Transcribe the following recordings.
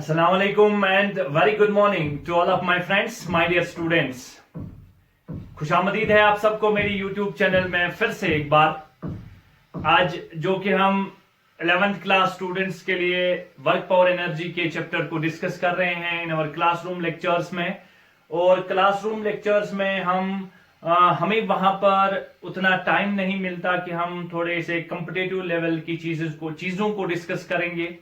Assalamu alaikum and very good morning to all of my friends, my dear students. खुशामदीद है आप सबको मेरी YouTube channel में फिर से एक बार। आज जो कि हम 11th क्लास स्टूडेंट्स के लिए वर्क पावर एनर्जी के चैप्टर को डिस्कस कर रहे हैं इन अवर क्लासरूम लेक्चर्स में। और क्लासरूम लेक्चर्स में हमें वहां पर उतना टाइम नहीं मिलता कि हम थोड़े से कॉम्पिटिटिव लेवल की चीजों को डिस्कस करेंगे।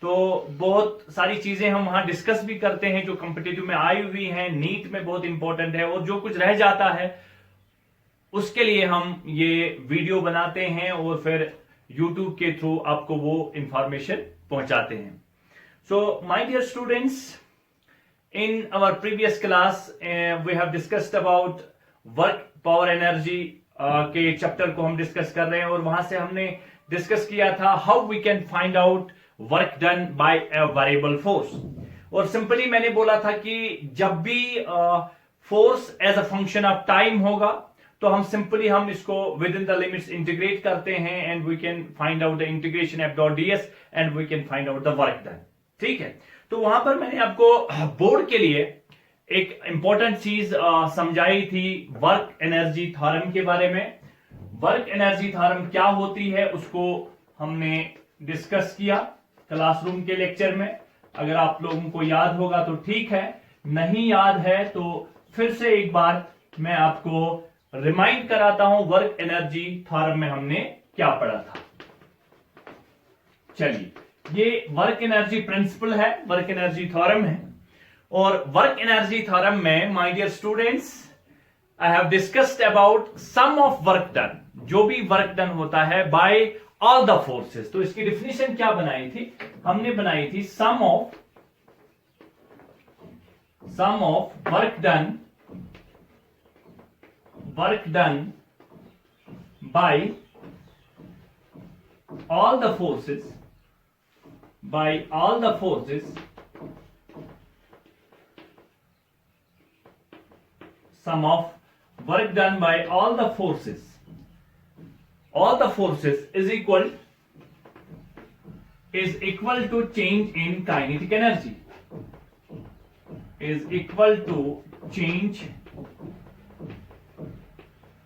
तो बहुत सारी चीजें हम वहां डिस्कस भी करते हैं जो कॉम्पिटिटिव में आई हुई हैं, नीट में बहुत इंपॉर्टेंट है, और जो कुछ रह जाता है उसके लिए हम ये वीडियो बनाते हैं और फिर यूट्यूब के थ्रू आपको वो इंफॉर्मेशन पहुंचाते हैं। So my dear students, in our previous class we have discussed about work power energy के चैप्टर को हम डिस्कस कर रहे हैं, और वहां से हमने डिस्कस किया था how we can find out work done by a variable force. और सिंपली मैंने बोला था कि जब भी force as a function of time होगा तो हम इसको within the limits integrate करते हैं and we can find out the integration F dot ds and we can find out the work done. ठीक है, तो वहां पर मैंने आपको बोर्ड के लिए एक इंपॉर्टेंट चीज समझाई थी वर्क एनर्जी थ्योरम के बारे में। वर्क एनर्जी थ्योरम क्या होती है उसको हमने डिस्कस किया क्लासरूम के लेक्चर में। अगर आप लोगों को याद होगा तो ठीक है, नहीं याद है तो फिर से एक बार मैं आपको रिमाइंड कराता हूं वर्क एनर्जी थ्योरम में हमने क्या पढ़ा था। चलिए, ये वर्क एनर्जी प्रिंसिपल है, वर्क एनर्जी थ्योरम है। और वर्क एनर्जी थ्योरम में my dear students I have discussed about sum of work done, जो भी वर्क डन होता है बाय ऑल द फोर्सेस। तो इसकी डिफिनेशन क्या बनाई थी? हमने बनाई थी sum of work done by all the forces sum of work done by all the forces is equal to change in kinetic energy, is equal to change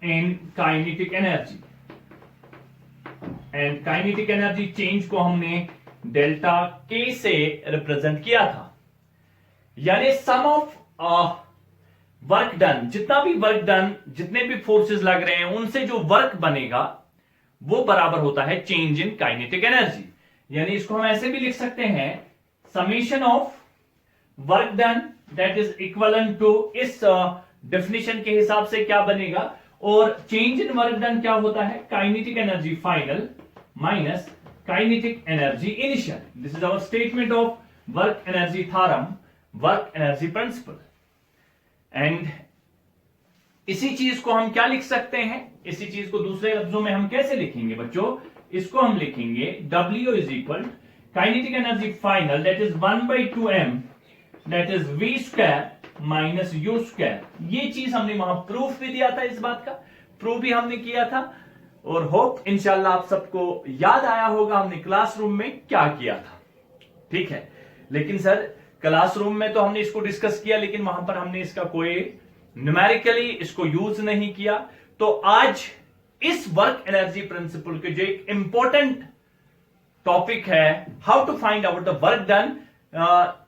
in kinetic energy। and kinetic energy change को हमने delta K से represent किया था। यानी सम of work done, जितना भी work done, जितने भी फोर्सेस लग रहे हैं उनसे जो वर्क बनेगा वो बराबर होता है चेंज इन काइनेटिक एनर्जी। यानी इसको हम ऐसे भी लिख सकते हैं summation of work done that is equivalent to, इस डेफिनेशन के हिसाब से क्या बनेगा, और चेंज इन वर्क डन क्या होता है kinetic energy final minus kinetic energy initial. This is our statement of work energy theorem, work energy principle. And इसी चीज को हम क्या लिख सकते हैं, इसी चीज को दूसरे लफ्जों में हम कैसे लिखेंगे बच्चों? इसको हम लिखेंगे W is equal kinetic energy final that is 1/2m that is v square minus u square. ये चीज हमने वहां प्रूफ भी दिया था, इस बात का प्रूफ भी हमने किया था, और होप इंशाल्लाह आप सबको याद आया होगा हमने क्लासरूम में क्या किया था। ठीक है, लेकिन सर क्लासरूम में तो हमने इसको डिस्कस किया, लेकिन वहां पर हमने इसका कोई न्यूमेरिकली इसको यूज नहीं किया। तो आज इस वर्क एनर्जी प्रिंसिपल के जो एक इंपॉर्टेंट टॉपिक है how to find out the work done,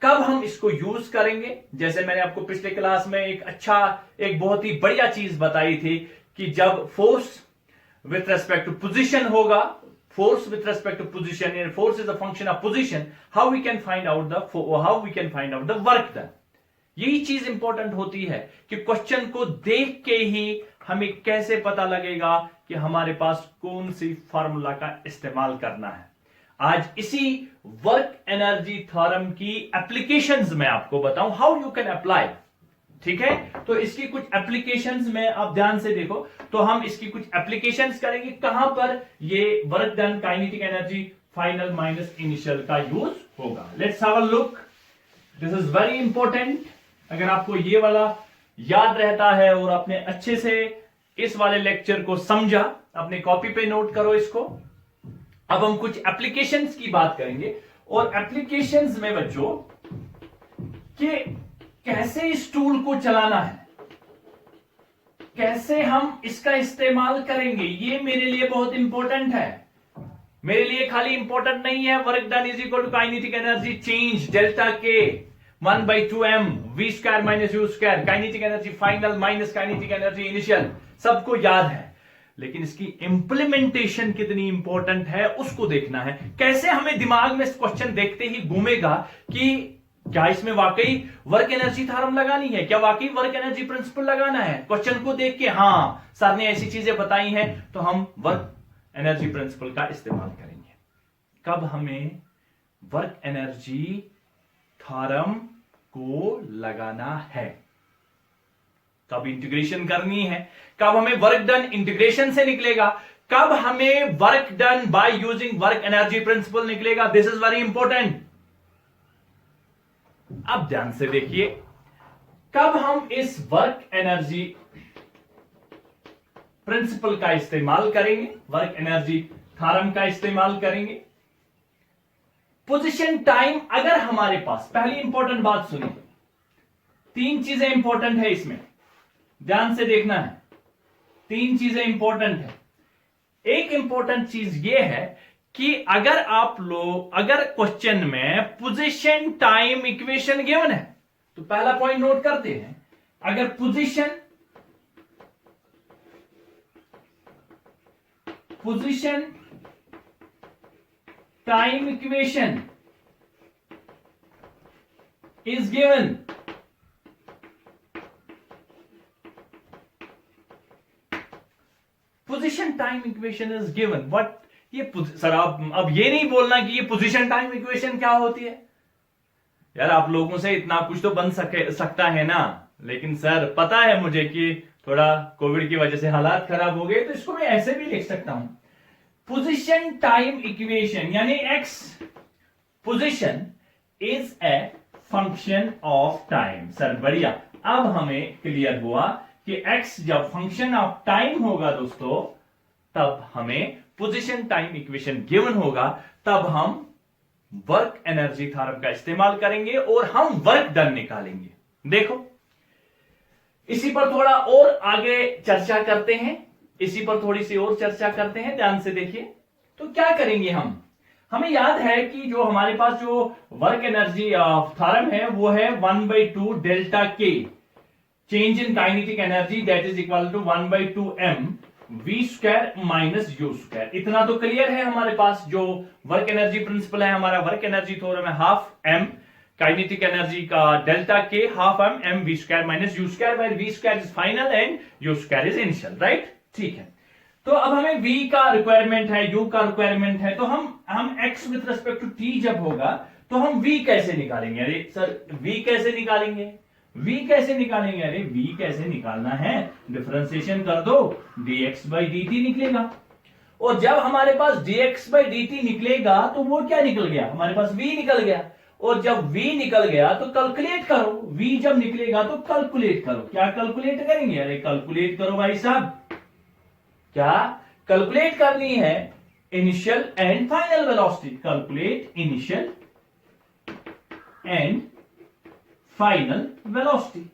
कब हम इसको यूज करेंगे। जैसे मैंने आपको पिछले क्लास में एक बहुत ही बढ़िया चीज बताई थी कि जब force with respect to position होगा, force with respect to position, and force is a function of position, how we can find out the work done। यही चीज इंपॉर्टेंट होती है कि क्वेश्चन को देख के ही हमें कैसे पता लगेगा कि हमारे पास कौन सी फार्मूला का इस्तेमाल करना है। आज इसी वर्क एनर्जी थ्योरम की एप्लीकेशंस में आपको बताऊं हाउ यू कैन अप्लाई। ठीक है, तो इसकी कुछ एप्लीकेशंस में आप ध्यान से देखो, तो हम इसकी कुछ एप्लीकेशंस करेंगे कहां पर ये work done kinetic energy final minus initial का यूज होगा। Let's have a look, this is very important. अगर आपको ये वाला याद रहता है और आपने अच्छे से इस वाले लेक्चर को समझा, अपने कॉपी पे नोट करो इसको। अब हम कुछ एप्लीकेशंस की बात करेंगे, और एप्लीकेशंस में बच्चों कि कैसे इस टूल को चलाना है, कैसे हम इसका इस्तेमाल करेंगे, ये मेरे लिए बहुत इंपॉर्टेंट है। मेरे लिए खाली इंपॉर्टेंट नहीं है work done is equal to kinetic energy change delta K 1/2m v square minus u square, kinetic energy final minus kinetic energy initial, सबको याद है। लेकिन इसकी इंप्लीमेंटेशन कितनी इंपॉर्टेंट है उसको देखना है। कैसे हमें दिमाग में इस क्वेश्चन देखते ही घूमेगा कि क्या इसमें वाकई वर्क एनर्जी थ्योरम लगानी है, क्या वाकई वर्क एनर्जी प्रिंसिपल लगाना है। क्वेश्चन को देख के हाँ सर ने ऐसी चीजें बताई हैं तो हम वर्क एनर्जी प्रिंसिपल का इस्तेमाल करेंगे। कब हमें वर्क एनर्जी थ्योरम को लगाना है, कब इंटीग्रेशन करनी है, कब हमें वर्क डन इंटीग्रेशन से निकलेगा, कब हमें work done by using work energy principle निकलेगा। This is very important. अब ध्यान से देखिए, कब हम इस वर्क एनर्जी प्रिंसिपल का इस्तेमाल करेंगे, वर्क एनर्जी थ्योरम का इस्तेमाल करेंगे। पोजीशन टाइम अगर हमारे पास, पहली इंपॉर्टेंट बात सुनिए, तीन चीजें इंपॉर्टेंट है इसमें, ध्यान से देखना है, तीन चीजें इंपॉर्टेंट है। एक इंपॉर्टेंट चीज यह है कि अगर क्वेश्चन में पोजीशन टाइम इक्वेशन गिवन है तो पहला पॉइंट नोट करते हैं, अगर position time equation is given, position time equation is given what, ये सर आप अब ये नहीं बोलना कि ये पोजीशन टाइम इक्वेशन क्या होती है। यार आप लोगों से इतना कुछ तो बन सकता है ना, लेकिन सर पता है मुझे कि थोड़ा कोविड की वजह से हालात खराब हो गए, तो इसको मैं ऐसे भी लिख सकता हूं, पोजीशन टाइम इक्वेशन यानी x position is a function of time. Sir बढ़िया, अब हमें क्लियर हुआ कि x जब फंक्शन ऑफ टाइम होगा दोस्तों, तब हमें पोजीशन टाइम इक्वेशन गिवन होगा, तब हम वर्क एनर्जी थ्योरम का इस्तेमाल करेंगे और हम वर्क डन निकालेंगे। देखो इसी पर थोड़ा और आगे चर्चा करते हैं, इसी पर थोड़ी सी और चर्चा करते हैं, ध्यान से देखिए। तो क्या करेंगे हमें याद है कि जो हमारे पास जो वर्क एनर्जी थ्योरम है वो है 1/2 delta K change in kinetic energy that is equal to 1/2m v square minus u square. इतना तो क्लियर है हमारे पास। जो वर्क एनर्जी प्रिंसिपल है हमारा, वर्क एनर्जी थ्योरम है हाफ m काइनेटिक एनर्जी का delta K half m v square minus u square, where v square is final and u square is initial, right. ठीक है, तो अब हमें v का रिक्वायरमेंट है, u का रिक्वायरमेंट है, तो हम x with respect to t जब होगा तो हम v कैसे निकालेंगे। अरे सर v कैसे निकालेंगे, v कैसे निकालेंगे, अरे v कैसे निकालना है, डिफरेंशिएशन कर दो, dx by dt निकलेगा। और जब हमारे पास dx by dt निकलेगा तो वो क्या निकल गया, हमारे पास v निकल गया। और जब v निकल गया तो कैलकुलेट करो, v जब निकलेगा तो कैलकुलेट करो। क्या कैलकुलेट करेंगे, अरे कैलकुलेट करो भाई साहब, क्या कैलकुलेट करनी है, initial and final velocity. Calculate initial and final velocity,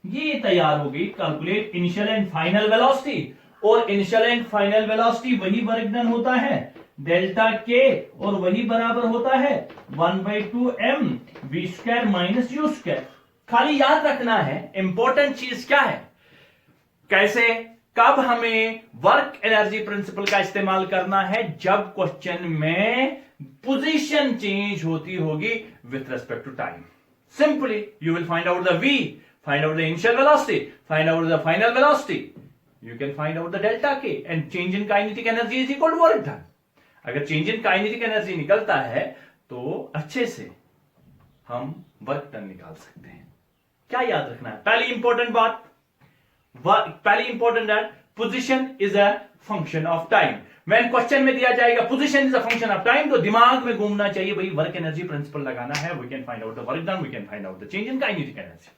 ये तैयार हो गई। Calculate initial and final velocity, और इनिशियल एंड फाइनल वेलोसिटी वही वर्क डन होता है डेल्टा के, और वही बराबर होता है 1/2m v square minus u square. खाली याद रखना है इंपॉर्टेंट चीज क्या है, कैसे कब हमें वर्क एनर्जी प्रिंसिपल का इस्तेमाल करना है, जब क्वेश्चन में पोजीशन चेंज होती होगी with respect to time. Simply, you will find out the v, find out the initial velocity, find out the final velocity. You can find out the delta k, and change in kinetic energy is equal to work done. अगर change in kinetic energy निकलता है तो अच्छे से हम work done निकाल सकते हैं। क्या याद रखना है, पहली इंपॉर्टेंट बात, पहली इंपॉर्टेंट है position is a function of time. When question में दिया जाएगा position is a function of time, तो दिमाग में घूमना चाहिए भाई वर्क एनर्जी प्रिंसिपल लगाना है, we can find out the work done, we can find out the change in kinetic energy.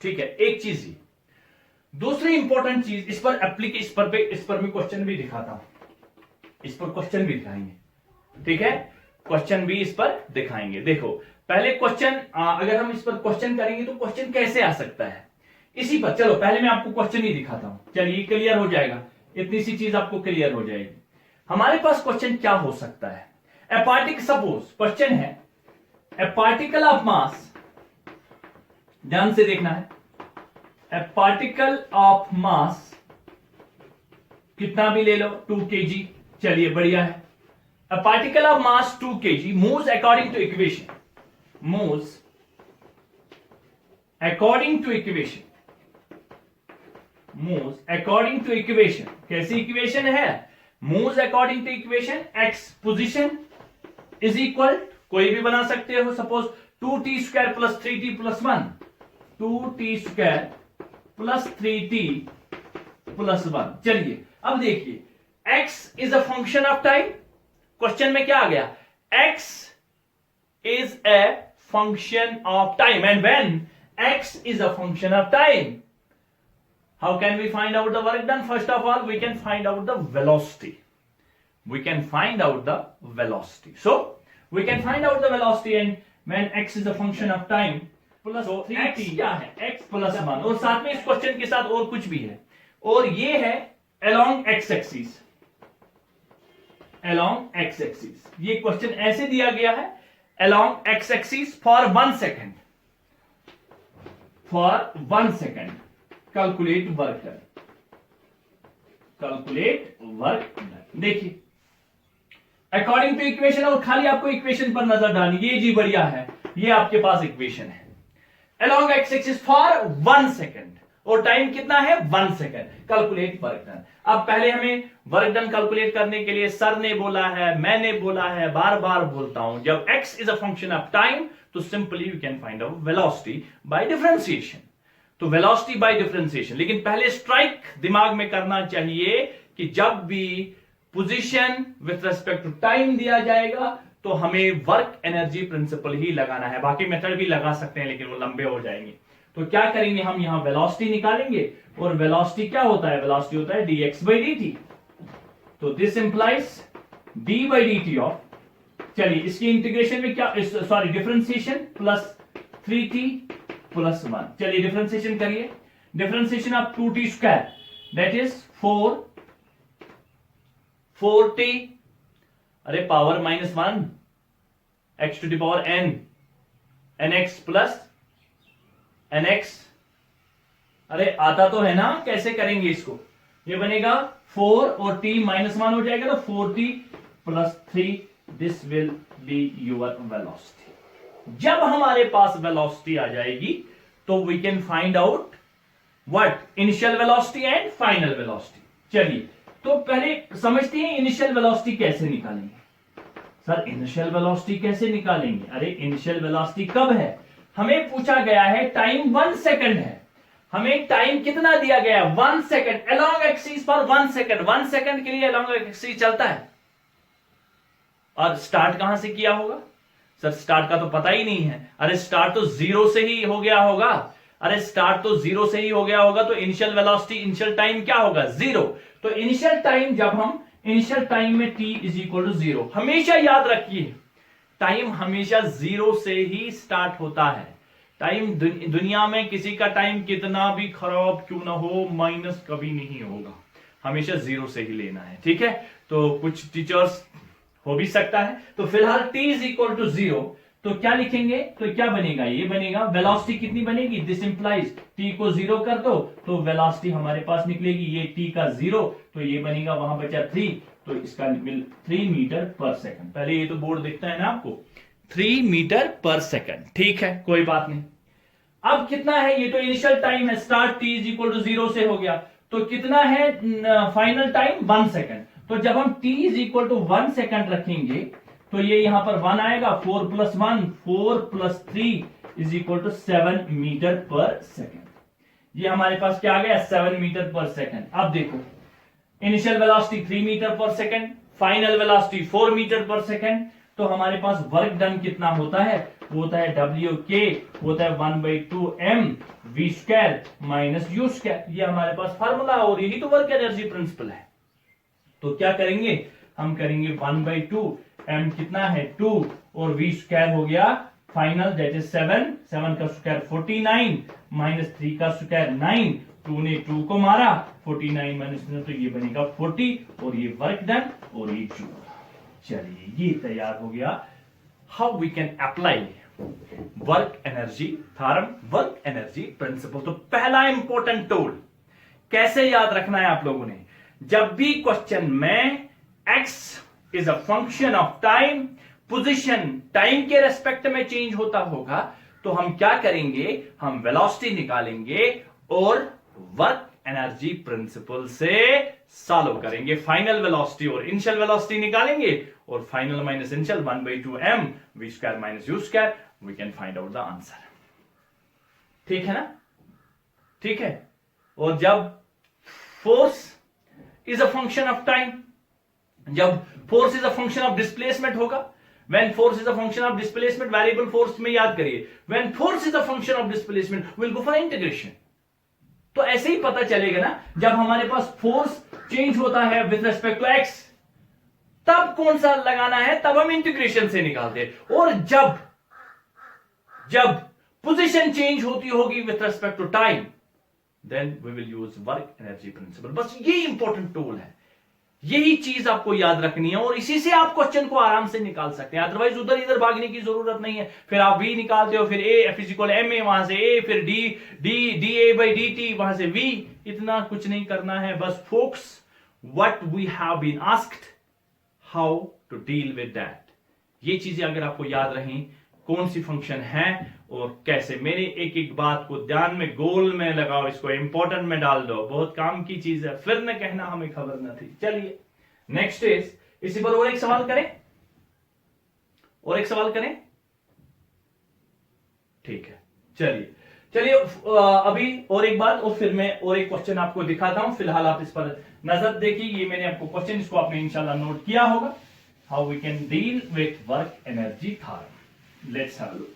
ठीक है, एक चीज ही। दूसरी इंपॉर्टेंट चीज, इस पर एप्लीकेशन इस पर मैं क्वेश्चन भी दिखाता हूं, इस पर क्वेश्चन भी दिखाएंगे। ठीक है, क्वेश्चन भी इस पर दिखाएंगे। देखो पहले क्वेश्चन, अगर हम इस पर क्वेश्चन करेंगे तो क्वेश्चन कैसे आ सकता है इसी पर। चलो पहले मैं आपको क्वेश्चन ही दिखाता हूं, चलिए क्लियर हो जाएगा, इतनी सी चीज आपको क्लियर हो जाएगी। हमारे पास क्वेश्चन क्या हो सकता है, ए पार्टिकल, सपोज क्वेश्चन है ए पार्टिकल ऑफ मास, ध्यान से देखना है, ए पार्टिकल ऑफ मास कितना भी ले लो 2 kg, चलिए बढ़िया है। A particle of mass 2 kg moves according to equation, moves according to equation, moves according to equation. कैसी इक्वेशन है, moves according to equation, X position is equal, कोई भी बना सकते हो, suppose 2t² plus 3t plus 1, 2t² plus 3t plus 1। चलिए अब देखिए, x is a function of time, question में क्या आ गया, x is a function of time, and when x is a function of time, how can we find out the work done? First of all, we can find out the velocity. We can find out the velocity. So we can find out the velocity, and when x is a function of time plus so 3t, क्या है, x plus 1, और साथ में इस question के साथ और कुछ भी है, और ये है along x axis, along x axis। ये क्वेश्चन ऐसे दिया गया है along x axis for 1 second, for 1 second calculate work done, calculate work done. देखिए अकॉर्डिंग टू इक्वेशन, और खाली आपको इक्वेशन पर नजर डालनी, ये जी बढ़िया है, ये आपके पास इक्वेशन है, along x axis for 1 second, और टाइम कितना है 1 सेकेंड, कैलकुलेट वर्क डन। अब पहले हमें वर्क डन कैलकुलेट करने के लिए सर ने बोला है, मैंने बोला है, बार बार बोलता हूं, जब x is a function of time तो simply you can find out velocity by differentiation, तो वेलोसिटी बाय डिफरेंशिएशन। लेकिन पहले स्ट्राइक दिमाग में करना चाहिए कि जब भी position with respect to time दिया जाएगा तो हमें वर्क एनर्जी प्रिंसिपल ही लगाना है, बाकी मेथड भी लगा सकते हैं लेकिन वो लंबे हो जाएंगे। तो क्या करेंगे, हम यहां वेलोसिटी निकालेंगे, और वेलोसिटी क्या होता है, वेलोसिटी होता है dx by dt, तो this implies d by dt of, चलिए इसकी इंटीग्रेशन में क्या, sorry differentiation plus 3t plus 1, चलिए डिफरेंशिएशन करिए, differentiation of 2t² that is 4t, अरे power -1 x to the power n, nx plus nx, अरे आता तो है ना, कैसे करेंगे इसको, ये बनेगा 4 और t -1 हो जाएगा, तो 4t plus 3, this will be your velocity. जब हमारे पास वेलोसिटी आ जाएगी तो we can find out what, initial velocity and final velocity. चलिए तो पहले समझते हैं इनिशियल वेलोसिटी कैसे निकालेंगे। सर इनिशियल वेलोसिटी कैसे निकालेंगे, अरे इनिशियल वेलोसिटी कब है, हमें पूछा गया है टाइम 1 सेकंड है, हमें टाइम कितना दिया गया है 1 सेकंड, along एक्सिस पर 1 सेकंड, 1 सेकंड के लिए along एक्सिस चलता है। और स्टार्ट कहां से किया होगा, सर स्टार्ट का तो पता ही नहीं है, अरे स्टार्ट तो 0 से ही हो गया होगा, अरे स्टार्ट तो 0 से ही हो गया होगा, तो इनिशियल वेलोसिटी, इनिशियल टाइम क्या होगा 0। तो इनिशियल टाइम, जब हम इनिशियल टाइम में t इज इक्वल टू 0, हमेशा याद रखिए टाइम हमेशा 0 से ही स्टार्ट होता है। टाइम दुनिया में किसी का टाइम कितना भी खराब क्यों ना हो, माइनस कभी नहीं होगा, हमेशा 0 से ही लेना है, ठीक है। तो कुछ टीचर्स हो भी सकता है, तो फिलहाल t इज इक्वल टू 0, तो क्या लिखेंगे, तो क्या बनेगा, ये बनेगा वेलोसिटी कितनी बनेगी, दिस इंप्लाइज t को 0 कर दो तो वेलोसिटी हमारे पास निकलेगी, ये t का 0, तो ये बनेगा, वहां बचा 3, तो इसका 3 मीटर पर सेकंड। पहले ये तो बोर्ड दिखता है ना आपको, 3 मीटर पर सेकंड, ठीक है कोई बात नहीं। अब कितना है, ये तो इनिशियल टाइम है, start t is equal to 0 से हो गया, तो कितना है फाइनल टाइम 1 सेकंड। तो जब हम t is equal to 1 second रखेंगे तो ये यहां पर 1 आएगा, 4 plus 1, 4 plus 3 is equal to 7 metre per second. ये हमारे पास क्या आ गया, 7 मीटर पर सेकंड। अब देखो initial velocity 3 metre per second, final velocity 4 metre per second, तो हमारे पास वर्क डन कितना होता है, वो होता है WK होता है 1/2 mv² माइनस u², ये हमारे पास फार्मूला, और यही तो वर्क एनर्जी प्रिंसिपल है। तो क्या करेंगे, हम करेंगे 1/2 m कितना है 2 और v² हो गया फाइनल दैट इज 7, 7 का स्क्वायर 49 माइनस 3 का स्क्वायर 9, 2 ने 2 को मारा, 49 माइनस 9 तो ये बनेगा 40 और ये वर्क डन और ये जूल। चलिए ये तैयार हो गया how we can apply work energy theorem, work energy principle. तो पहला इंपॉर्टेंट टूल कैसे याद रखना है आप लोगों ने, जब भी क्वेश्चन में x is a function of time, position time के रेस्पेक्ट में चेंज होता होगा तो हम क्या करेंगे, हम वेलोसिटी निकालेंगे और वर्क एनर्जी प्रिंसिपल से सॉल्व करेंगे। फाइनल वेलोसिटी और इनिशियल वेलोसिटी निकालेंगे और final minus initial 1/2 m v square minus u square, we can find out the answer. ठीक है ना, ठीक है। और जब force is a function of time, जब force is a function of displacement होगा, when force is a function of displacement, variable force में याद करिए, when force is a function of displacement we'll go for integration। तो ऐसे ही पता चलेगा ना, जब हमारे पास फोर्स चेंज होता है विद रेस्पेक्ट टू एक्स तब कौन सा लगाना है, तब हम इंटीग्रेशन से निकालते हैं। और जब जब पोजीशन चेंज होती होगी with respect to time then we will use work energy principle. बस ये इंपॉर्टेंट टूल है, यही चीज आपको याद रखनी है और इसी से आप क्वेश्चन को आराम से निकाल सकते हैं। अदरवाइज उधर इधर भागने की जरूरत नहीं है, फिर आप v निकालते हो, फिर a f equal M A, वहां से a, फिर d a by D T, वहां से v, इतना कुछ नहीं करना है। बस focus what we have been asked, how to deal with that. ये चीजें अगर आपको याद रहें, कौन सी फंक्शन है और कैसे, मेरे एक एक बात को ध्यान में गोल में लगाओ, इसको इंपॉर्टेंट में डाल दो, बहुत काम की चीज है, फिर न कहना हमें खबर न थी। चलिए नेक्स्ट इज, इसी पर और एक सवाल करें, और एक सवाल करें, ठीक है। चलिए चलिए अभी और एक बात और फिर मैं और एक क्वेश्चन आपको दिखाता हूं, फिलहाल आप इस पर नजर देखिए। ये मैंने आपको क्वेश्चन, इसको आपने इंशाल्लाह नोट किया होगा, how we can deal with work energy theorem. Let's have a look.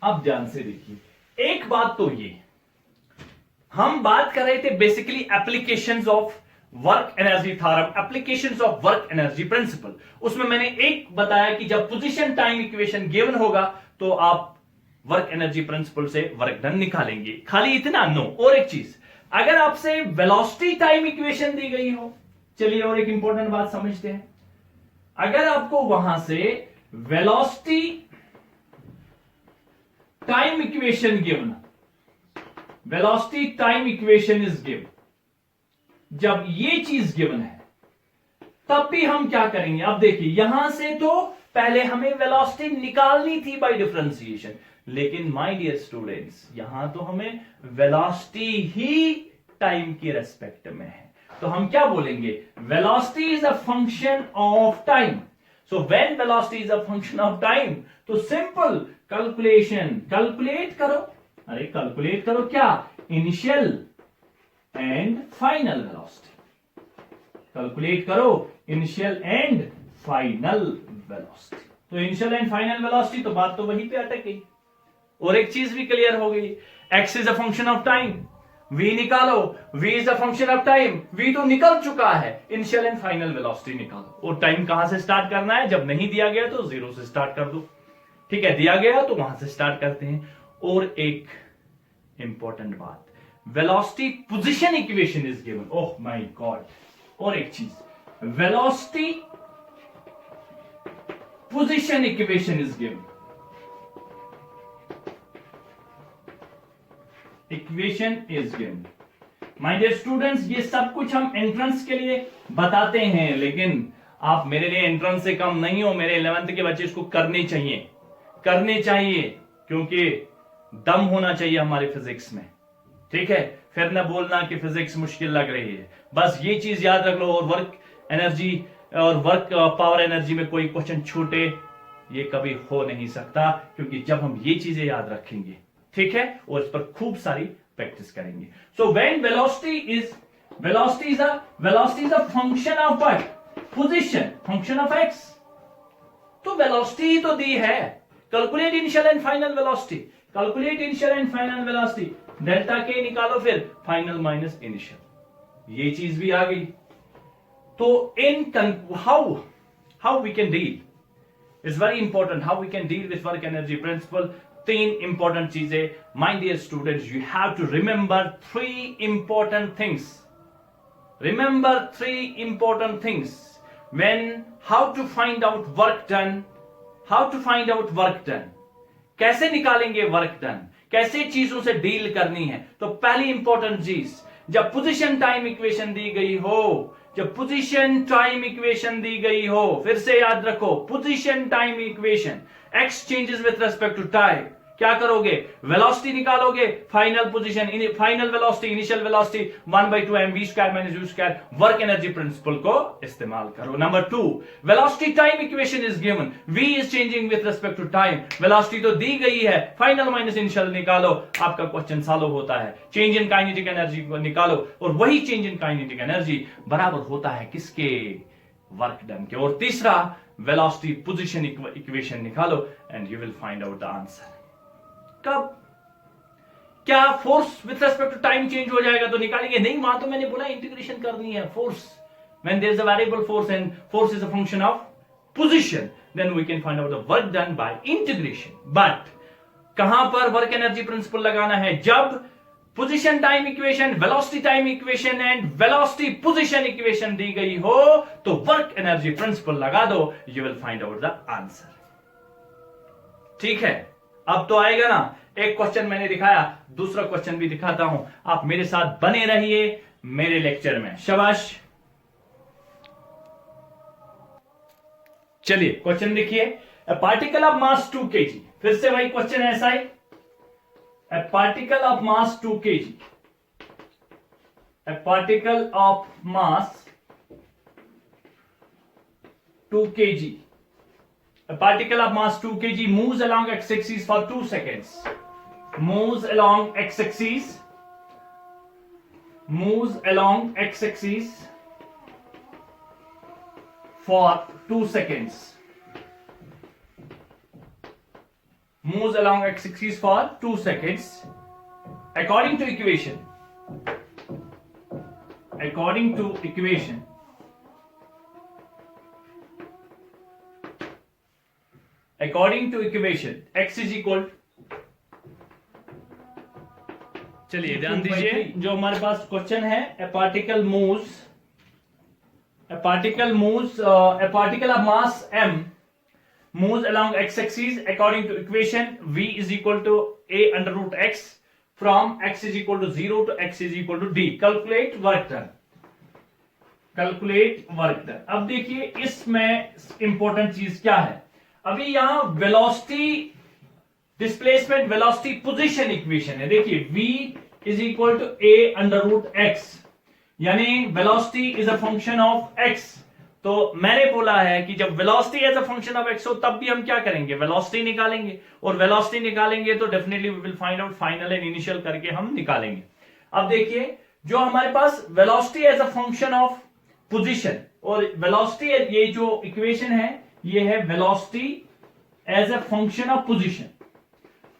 अब ध्यान से देखिए, एक बात तो ये, हम बात कर रहे थे basically applications of work energy theorem, applications of work energy principal. उसमें मैंने एक बताया कि जब पोजीशन टाइम इक्वेशन गिवन होगा तो आप वर्क एनर्जी प्रिंसिपल से वर्क डन निकालेंगे। खाली इतना नो, और एक चीज, अगर आपसे वेलोसिटी टाइम इक्वेशन दी गई हो, चलिए और एक इंपॉर्टेंट बात समझते हैं, अगर आपको वहां से velocity time equation given, velocity time equation is given, जब ये चीज गिवन है तब भी हम क्या करेंगे। अब देखिए, यहां से तो पहले हमें वेलोसिटी निकालनी थी बाय डिफरेंशिएशन, लेकिन माय डियर स्टूडेंट्स यहां तो हमें वेलोसिटी ही टाइम के रेस्पेक्ट में है, तो हम क्या बोलेंगे, velocity is a function of time. So when velocity is a function of time, तो सिंपल कैलकुलेशन, कैलकुलेट करो, अरे कैलकुलेट करो क्या, initial and final velocity, calculate करो इनिशियल एंड फाइनल वेलोसिटी। तो इनिशियल एंड फाइनल वेलोसिटी, तो बात तो वहीं पे अटक गई। और एक चीज भी क्लियर हो गई, x is a function of time, v निकालो, v is a function of time, v तो निकल चुका है, इनिशियल एंड फाइनल वेलोसिटी निकालो। और टाइम कहां से स्टार्ट करना है, जब नहीं दिया गया तो 0 से स्टार्ट कर दो, ठीक है, दिया गया तो वहां से स्टार्ट करते हैं। और एक इंपॉर्टेंट बात, velocity position equation is given, oh my God. और एक चीज, velocity position equation is given, equation is given. My dear students, ये सब कुछ हम एंट्रेंस के लिए बताते हैं, लेकिन आप मेरे लिए एंट्रेंस से कम नहीं हो, मेरे 11th के बच्चे इसको करने चाहिए, करने चाहिए, क्योंकि दम होना चाहिए हमारे फिजिक्स में, ठीक है। फिर ना बोलना कि फिजिक्स मुश्किल लग रही है, बस ये चीज याद रख लो। और वर्क एनर्जी और वर्क पावर एनर्जी में कोई क्वेश्चन छूटे, ये कभी हो नहीं सकता, क्योंकि जब हम ये चीजें याद रखेंगे, ठीक है, और इस पर खूब सारी प्रैक्टिस करेंगे। So when velocity is a function of what, position, function of x, तो वेलोसिटी तो दी है, calculate initial and final velocity, calculate initial and final velocity, delta के निकालो, फिर फाइनल माइनस इनिशियल, ये चीज भी आ गई। तो इन how we can deal is very important how we can deal with work energy principle. 3 important चीजें my dear students, you have to remember 3 important things. Remember 3 important things when how to find out work done, how to find out work done, कैसे निकालेंगे work done, कैसे चीजों से deal करनी है। तो पहली इंपॉर्टेंट चीज, जब पोजीशन टाइम इक्वेशन दी गई हो, जब पोजीशन टाइम इक्वेशन दी गई हो, फिर से याद रखो position time equation, X changes with respect to time, क्या करोगे, वेलोसिटी निकालोगे, final position, final velocity, initial velocity 1/2 mv square minus u square, work energy principle को इस्तेमाल करो। Number 2, velocity time equation is given, v is changing with respect to time, velocity तो दी गई है, फाइनल माइनस इनिशियल निकालो, आपका question solve होता है। चेंज इन काइनेटिक एनर्जी को निकालो, और वही चेंज इन काइनेटिक एनर्जी बराबर होता है किसके, वर्क डन के। और तीसरा, वेलोसिटी पोजीशन इक्वेशन निकालो and you will find out the answer. कब, क्या force with respect to time change हो जाएगा तो निकालेंगे? नहीं, वहां तो मैंने बोला इंटीग्रेशन करनी है। Force, when there is a variable force and force is a function of position, then we can find out the work done by integration. But कहां पर वर्क एनर्जी प्रिंसिपल लगाना है? जब position time equation, velocity time equation and velocity position equation दी गई हो तो work energy principle लगा दो, you will find out the answer. ठीक है, अब तो आएगा ना। एक क्वेश्चन मैंने दिखाया, दूसरा क्वेश्चन भी दिखाता हूं, आप मेरे साथ बने रहिए मेरे लेक्चर में। शाबाश। चलिए क्वेश्चन देखिए, a particle of mass 2 kg, फिर से वही क्वेश्चन ऐसा ही, a particle of mass 2 kg, a particle of mass 2 kg, a particle of mass 2 kg moves along x-axis for 2 seconds, moves along x-axis, moves along x-axis for 2 seconds, moves along x-axis for 2 seconds, according to equation, according to equation, according to equation x is equal, चलिए ध्यान दीजिए, जो हमारे पास question है, a particle moves, a particle of mass m moves along x-axis according to equation v is equal to a under root x from x is equal to 0 to x is equal to d. Calculate work done, calculate work done। अब देखिए इसमें important चीज क्या है, अभी यहां velocity displacement velocity position equation है। देखिए v is equal to a under root x, यानी velocity is a function of x। तो मैंने बोला है कि जब velocity as a function of x हो तब भी हम क्या करेंगे, वेलोसिटी निकालेंगे, और वेलोसिटी निकालेंगे तो definitely we will find out final and initial करके हम निकालेंगे। अब देखिए, जो हमारे पास velocity as a function of position और वेलोसिटी, ये जो इक्वेशन है ये है velocity as a function of position.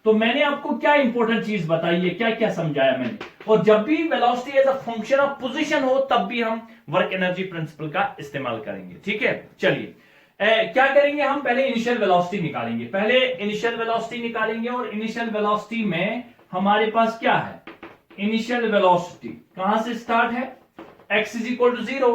तो मैंने आपको क्या इंपॉर्टेंट चीज बताई है, क्या क्या समझाया मैंने, और जब भी velocity as a function of position हो तब भी हम वर्क एनर्जी प्रिंसिपल का इस्तेमाल करेंगे। ठीक है, चलिए क्या करेंगे, हम पहले इनिशियल वेलोसिटी निकालेंगे, पहले इनिशियल वेलोसिटी निकालेंगे। और इनिशियल वेलोसिटी में हमारे पास क्या है, इनिशियल वेलोसिटी कहां से स्टार्ट है, x इज इक्वल टू 0,